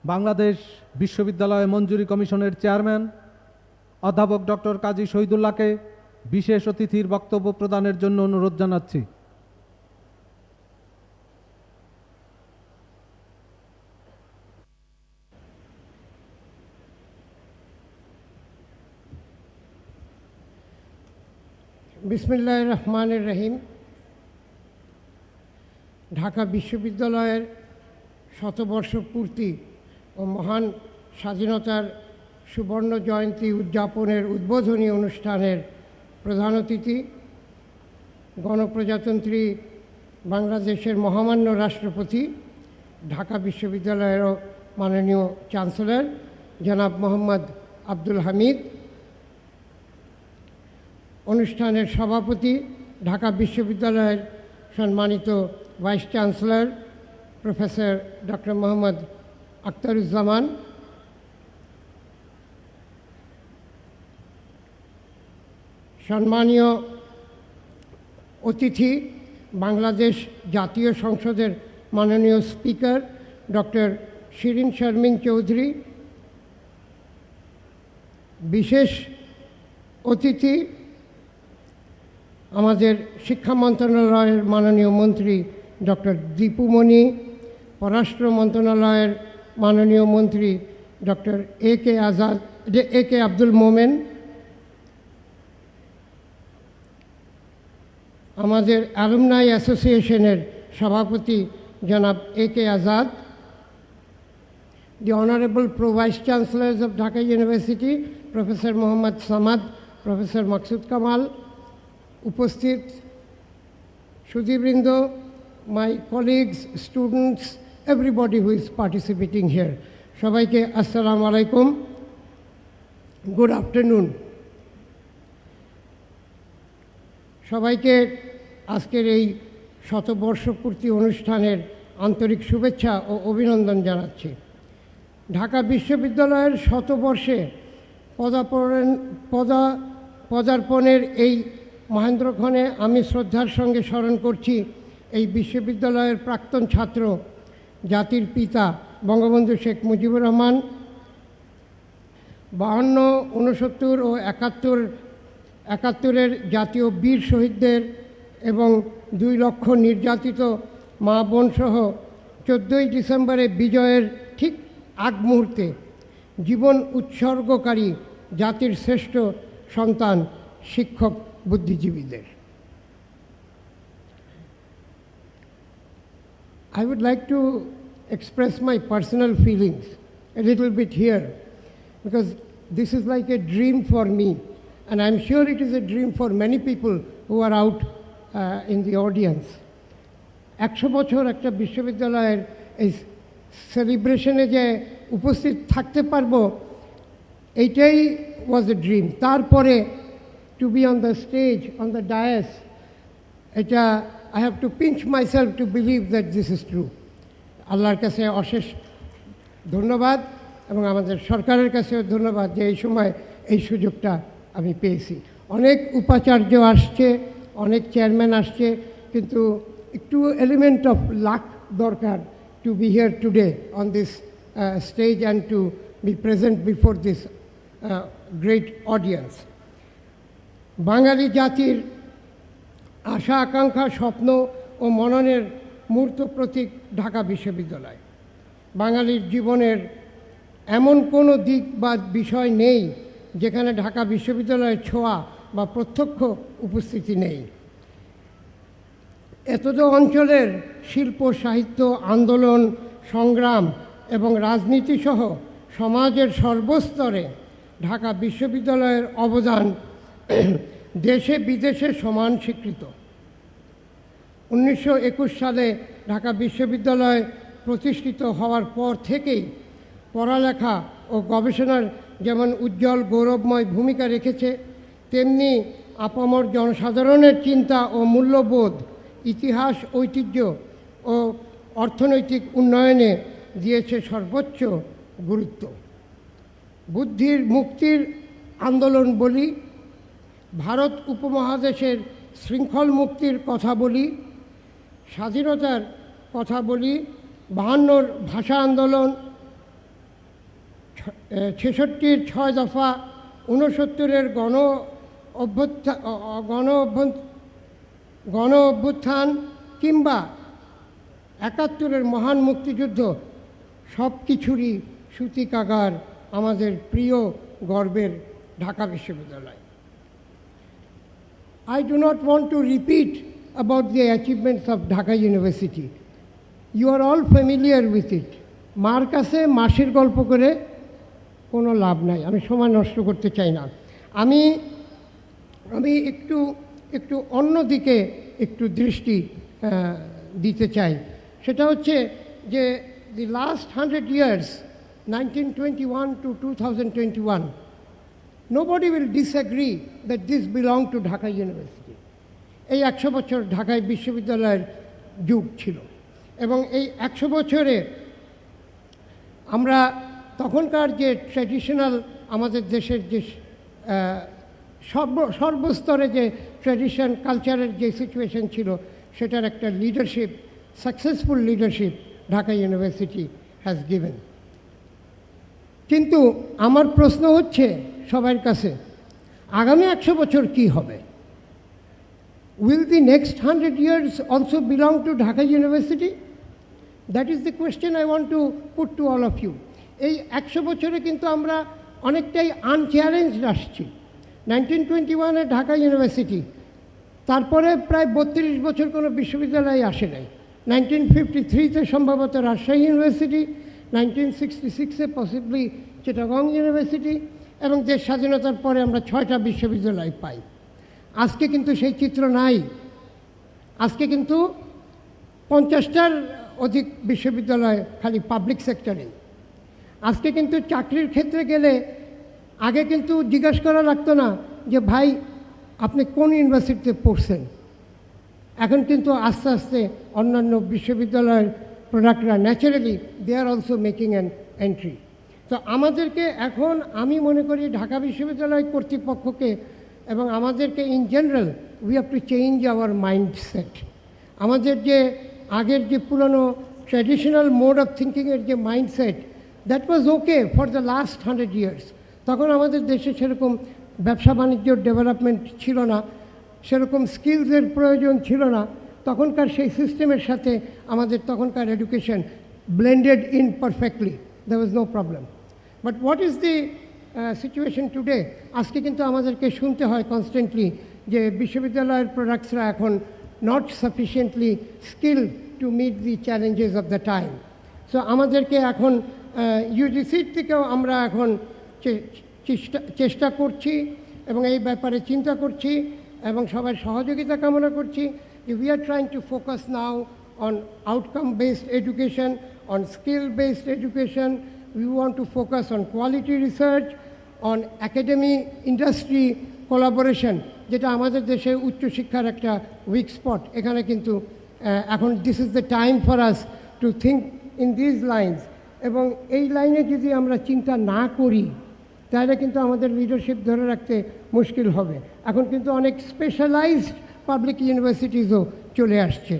বাংলাদেশ বিশ্ববিদ্যালয় মঞ্জুরি কমিশনের চেয়ারম্যান অধ্যাপক ডক্টর কাজী শহীদুল্লাহকে বিশেষ অতিথির বক্তব্য প্রদানের জন্য অনুরোধ জানাচ্ছি। বিসমিল্লাহির রহমানির রহিম। ঢাকা বিশ্ববিদ্যালয়ের শতবর্ষ পূর্তি ও মহান স্বাধীনতার সুবর্ণ জয়ন্তী উদযাপনের উদ্বোধনী অনুষ্ঠানের প্রধান অতিথি গণপ্রজাতন্ত্রী বাংলাদেশের মহামান্য রাষ্ট্রপতি, ঢাকা বিশ্ববিদ্যালয়েরও মাননীয় চ্যান্সেলর জনাব মোহাম্মদ আব্দুল হামিদ, অনুষ্ঠানের সভাপতি ঢাকা বিশ্ববিদ্যালয়ের সম্মানিত vice chancellor professor doctor Mohammad Akhtaruzzaman, সম্মানীয় অতিথি বাংলাদেশ জাতীয় সংসদের মাননীয় স্পিকার ডক্টর শিরিন শারমিন চৌধুরী, বিশেষ অতিথি আমাদের শিক্ষা মন্ত্রণালয়ের মাননীয় মন্ত্রী ডক্টর দীপু মনি, পররাষ্ট্র মন্ত্রণালয়ের মাননীয় মন্ত্রী ডক্টর এ কে আব্দুল মোমেন, আমাদের অ্যালুমনাই অ্যাসোসিয়েশনের সভাপতি জনাব এ কে Azad, the Honorable Pro-Vice Chancellors of Dhaka University, Professor Muhammad Samad, Professor Maqsood Kamal, উপস্থিত সুধীবৃন্দ, my colleagues, students, everybody who is participating here, সবাইকে আসসালামু আলাইকুম, গুড আফটারনুন। সবাইকে আজকের এই শতবর্ষপূর্তি অনুষ্ঠানের আন্তরিক শুভেচ্ছা ও অভিনন্দন জানাচ্ছি। ঢাকা বিশ্ববিদ্যালয়ের শতবর্ষে পদার্পণের এই মহেন্দ্রক্ষণে আমি শ্রদ্ধার সঙ্গে স্মরণ করছি এই বিশ্ববিদ্যালয়ের প্রাক্তন ছাত্র, জাতির পিতা বঙ্গবন্ধু শেখ মুজিবুর রহমান, 52, 69 ও 71-এর জাতীয় বীর শহীদদের এবং 2 লক্ষ নির্যাতিত মা বোন সহ 14ই ডিসেম্বরে বিজয়ের ঠিক আগ মুহূর্তে জীবন উৎসর্গকারী জাতির শ্রেষ্ঠ সন্তান শিক্ষক বুদ্ধিজীবীদের। I would like to express my personal feelings a little bit here, because this is like a dream for me, and I'm sure it is a dream for many people who are out in the audience. 100 বছর একটা বিশ্ববিদ্যালয়ের এই সেলিব্রেশনে যে উপস্থিত থাকতে পারবো, এইটাই was a dream. তারপরে to be on the stage, on the dais, I have to pinch myself to believe that this is true. আল্লাহর কাছে অশেষ ধন্যবাদ এবং আমাদের সরকারের কাছেও ধন্যবাদ যে এই সময় এই সুযোগটা আমি পেয়েছি। অনেক উপাচার্য আসছে, অনেক চেয়ারম্যান আসছে, কিন্তু একটু এলিমেন্ট অফ লাক দরকার to be here today on this stage and to be present before this great audience. Bengali জাতির আশা আকাঙ্ক্ষা, স্বপ্ন ও মননের মূর্ত প্রতীক ঢাকা বিশ্ববিদ্যালয়। বাঙালির জীবনের এমন কোনো দিক বা বিষয় নেই যেখানে ঢাকা বিশ্ববিদ্যালয়ের ছোঁয়া বা প্রত্যক্ষ উপস্থিতি নেই। এতদ অঞ্চলের শিল্প, সাহিত্য, আন্দোলন, সংগ্রাম এবং রাজনীতিসহ সমাজের সর্বস্তরে ঢাকা বিশ্ববিদ্যালয়ের অবদান দেশে বিদেশে সমান স্বীকৃত। 1921 সালে ঢাকা বিশ্ববিদ্যালয় প্রতিষ্ঠিত হওয়ার পর থেকেই পড়ালেখা ও গবেষণার যেমন উজ্জ্বল গৌরবময় ভূমিকা রেখেছে, তেমনি আপামর জনসাধারণের চিন্তা ও মূল্যবোধ, ইতিহাস, ঐতিহ্য ও অর্থনৈতিক উন্নয়নে দিয়েছে সর্বোচ্চ গুরুত্ব। বুদ্ধির মুক্তির আন্দোলন বলি, ভারত উপমহাদেশের শৃঙ্খল মুক্তির কথা বলি, স্বাধীনতার কথা বলি, 52 ভাষা আন্দোলন, ছেষট্টির 6 দফা, 69-এর গণ অভ্যুত্থান কিংবা 71-এর মহান মুক্তিযুদ্ধ, সব কিছুরই সূতিকাগার আমাদের প্রিয় গর্বের ঢাকা বিশ্ববিদ্যালয়। I do not want to repeat about the achievements of Dhaka University. You are all familiar with it. মার কাছে মাসির গল্প করে কোনো লাভ নাই, আমি সময় নষ্ট করতে চাই না। আমি একটু অন্য দিকে একটু দৃষ্টি দিতে চাই। সেটা হচ্ছে যে the last 100 years, 1921 to 2021, nobody will disagree that this belonged to Dhaka University. এই 100 বছর ঢাকায় বিশ্ববিদ্যালয়ের যুগ ছিল এবং এই 100 বছরে আমরা তখনকার যে ট্র্যাডিশনাল আমাদের দেশের যে সর্বস্তরে যে ট্র্যাডিশন কালচারের যে সিচুয়েশন ছিল, সেটার একটা leadership, successful leadership Dhaka university has given. কিন্তু আমার প্রশ্ন হচ্ছে সবার কাছে, আগামী 100 বছর কি হবে? Will the next 100 years also belong to Dhaka University? That is the question I want to put to all of you. এই 100 বছরে কিন্তু আমরা অনেকটাই আনচ্যালেঞ্জড আসছি। 1921-এ ঢাকা ইউনিভার্সিটি, তারপরে প্রায় 32 বছর কোনো বিশ্ববিদ্যালয় আসে নাই। 1953-তে সম্ভবত রাজশাহী ইউনিভার্সিটি, 1966-এ পসিবলি চিটাগং ইউনিভার্সিটি, এবং দেশ স্বাধীনতার পরে আমরা 6টা বিশ্ববিদ্যালয় পাই। আজকে কিন্তু সেই চিত্র নাই। আজকে কিন্তু 50টার অধিক বিশ্ববিদ্যালয় খালি পাবলিক সেক্টরে। আজকে কিন্তু চাকরির ক্ষেত্রে গেলে আগে কিন্তু জিজ্ঞেস করা লাগতো না যে ভাই আপনি কোন ইউনিভার্সিটিতে পড়ছেন। এখন কিন্তু আস্তে আস্তে অন্যান্য বিশ্ববিদ্যালয়ের প্রোডাক্টরা naturally they are also making an entry. তো আমাদেরকে এখন আমি মনে করি ঢাকা বিশ্ববিদ্যালয় কর্তৃপক্ষকে এবং আমাদেরকে in general we have to change our mindset. আমাদের যে আগের যে পুরনো ট্র্যাডিশনাল মোড অফ থিঙ্কিংয়ের যে mindset, that was okay for the last 100 years। তখন আমাদের দেশে সেরকম ব্যবসা বাণিজ্যর ডেভেলপমেন্ট ছিল না, সেরকম স্কিলসের প্রয়োজন ছিল না। তখনকার সেই সিস্টেমের সাথে আমাদের তখনকার education blended in perfectly, there was no problem. But what is the situation today? আজকে কিন্তু আমাদেরকে শুনতে হয় কনস্ট্যান্টলি যে বিশ্ববিদ্যালয়ের প্রোডাক্টসরা এখন not sufficiently skill to meet the challenges of the time. So আমাদেরকে এখন ইউজিসির থেকেও আমরা এখন চেষ্টা করছি এবং এই ব্যাপারে চিন্তা করছি এবং সবার সহযোগিতা কামনা করছি যে we are trying to focus now on outcome based education, on skill based education. We want to focus on quality research, on academy industry collaboration, যেটা আমাদের দেশে উচ্চশিক্ষার একটা উইক স্পট। এখানে কিন্তু এখন this is the time for us to think in these lines. এবং এই লাইনে যদি আমরা চিন্তা না করি তাহলে কিন্তু আমাদের লিডারশিপ ধরে রাখতে মুশকিল হবে। এখন কিন্তু অনেক স্পেশালাইজড পাবলিক ইউনিভার্সিটিসও চলে আসছে।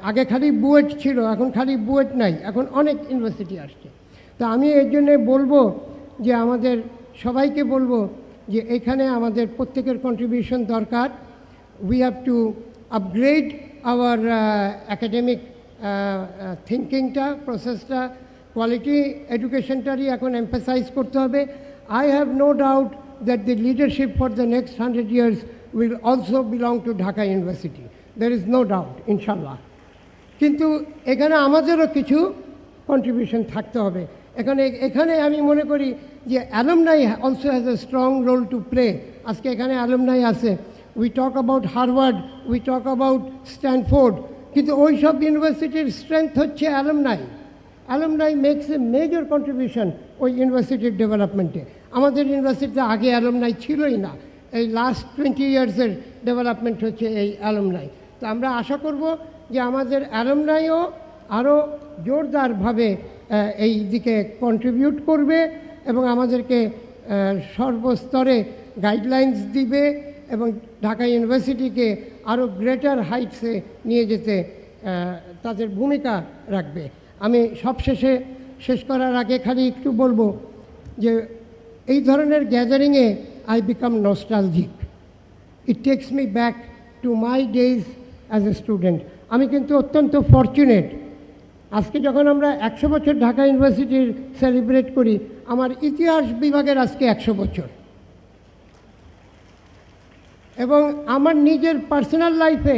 আগে খালি বুয়েট ছিল, এখন খালি বুয়েট নাই, এখন অনেক ইউনিভার্সিটি আসছে। তা আমি এর জন্যে বলবো যে আমাদের সবাইকে বলবো যে এখানে আমাদের প্রত্যেকের কন্ট্রিবিউশন দরকার। We have to upgrade our academic থিঙ্কিংটা, প্রসেসটা, কোয়ালিটি এডুকেশনটারই এখন এমফাসাইজ করতে হবে। I have no doubt that the leadership for the next 100 years will also belong to Dhaka university, there is no doubt, ইনশাল্লাহ। কিন্তু এখানে আমাদেরও কিছু কন্ট্রিবিউশন থাকতে হবে। এখানে আমি মনে করি যে alumni also has a strong role to play. আজকে এখানে অ্যালুমনাই আছে, we talk about Harvard, we talk about Stanford, কিন্তু ওই সব ইউনিভার্সিটির স্ট্রেংথ হচ্ছে alumni. Alumni makes a major contribution ওই ইউনিভার্সিটির ডেভেলপমেন্টে। আমাদের ইউনিভার্সিটিতে আগে অ্যালুমনাই ছিলই না, এই লাস্ট 20 yearsের ডেভেলপমেন্ট হচ্ছে এই অ্যালুমনাই। তো আমরা আশা করব যে আমাদের অ্যালুমনাইও আরও জোরদারভাবে এই দিকে কন্ট্রিবিউট করবে এবং আমাদেরকে সর্বস্তরে গাইডলাইন্স দিবে এবং ঢাকা ইউনিভার্সিটিকে আরও গ্রেটার হাইটসে নিয়ে যেতে তাদের ভূমিকা রাখবে। আমি শেষ করার আগে খালি একটু বলবো যে এই ধরনের গ্যাদারিংয়ে I become nostalgic. It takes me back to my days as a student. আমি কিন্তু অত্যন্ত ফর্চুনেট। আজকে যখন আমরা 100 বছর ঢাকা ইউনিভার্সিটির সেলিব্রেট করি, আমার ইতিহাস বিভাগের আজকে 100 বছর। এবং আমার নিজের পার্সোনাল লাইফে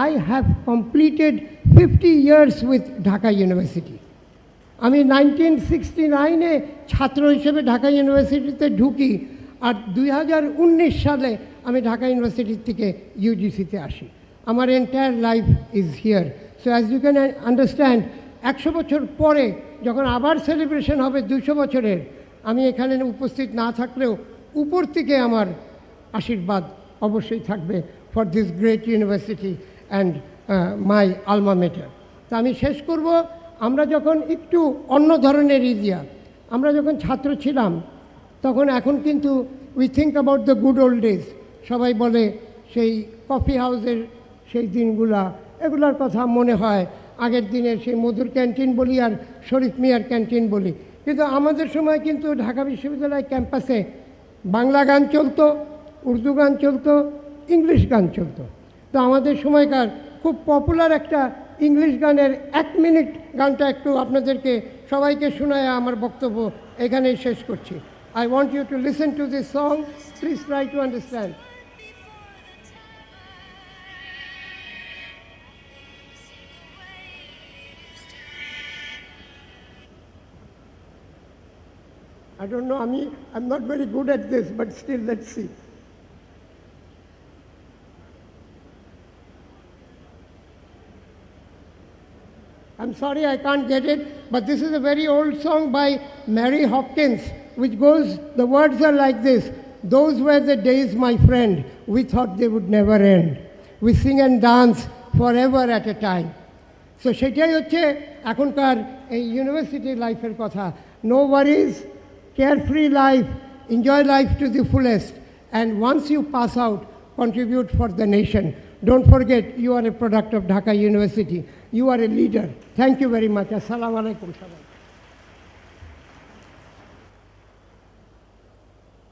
I have completed 50 years with Dhaka university. আমি 1969-এ ছাত্র হিসেবে ঢাকা ইউনিভার্সিটিতে ঢুকি, আর 2019 সালে আমি ঢাকা ইউনিভার্সিটির থেকে ইউজিসিতে আসি। আমার entire life is here. So as you can understand, 100 বছর পরে যখন আবার সেলিব্রেশন হবে 200 বছরের, আমি এখানে উপস্থিত না থাকলেও উপর থেকে আমার আশীর্বাদ অবশ্যই থাকবে for this great university and my alma mater. তা আমি শেষ করব, আমরা যখন একটু অন্য ধরনের এরিয়া, আমরা যখন ছাত্র ছিলাম তখন, এখন কিন্তু we think about the good old days. সবাই বলে সেই কফি হাউসের সেই দিনগুলা, এগুলোর কথা মনে হয়। আগের দিনের সেই মধুর ক্যান্টিন বলি আর শরীফ মিয়ার ক্যান্টিন বলি, কিন্তু আমাদের সময় কিন্তু ঢাকা বিশ্ববিদ্যালয় ক্যাম্পাসে বাংলা গান চলতো, উর্দু গান চলতো, ইংলিশ গান চলতো। তো আমাদের সময়কার খুব পপুলার একটা ইংলিশ গানের 1 মিনিট গানটা একটু আপনাদেরকে সবাইকে শোনায় আমার বক্তব্য এখানেই শেষ করছি। I want you to listen to this song, please try to understand. I don't know, I'm not very good at this, but still, let's see. I'm sorry I can't get it, but this is a very old song by Mary Hopkins, which goes, the words are like this: those were the days, my friend, we thought they would never end. We sing and dance forever at a time. So সেটাই হচ্ছে এখনকার এই university লাইফের কথা। No worries, carefree life, enjoy life to the fullest, and once you pass out, contribute for the nation. Don't forget, you are a product of Dhaka University. You are a leader. Thank you very much. Assalamu alaikum.